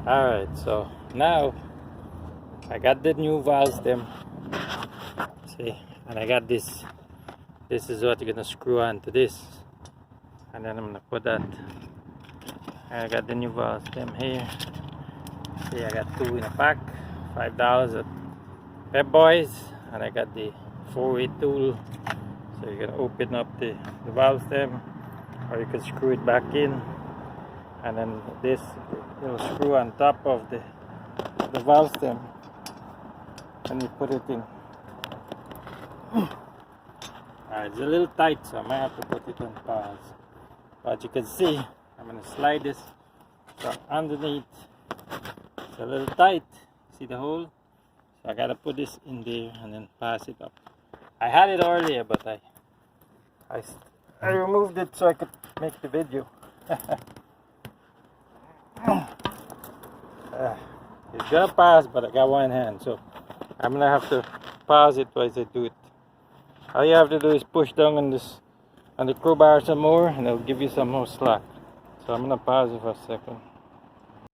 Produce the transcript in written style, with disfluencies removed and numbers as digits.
Alright, so now I got the new valve stem. See, and I got this. This is what you're gonna screw onto this, and then I'm gonna put that. I got the new valve stem here. See, I got 2 in a pack, $5 at Pep Boys, and I got the 4-way tool. So you're gonna open up the valve stem, or you can screw it back in, and then this will screw on top of the valve stem, and you put it in. It's a little tight, so I might have to put it on pause. But you can see, I'm gonna slide this from underneath. It's a little tight. See the hole? So I gotta put this in there and then pass it up. I had it earlier, but I removed it so I could make the video. It's gonna pass, but I got one hand, so I'm gonna have to pause it while I do it. All you have to do is push down on the crowbar some more, and it'll give you some more slack. So I'm gonna pause it for a second.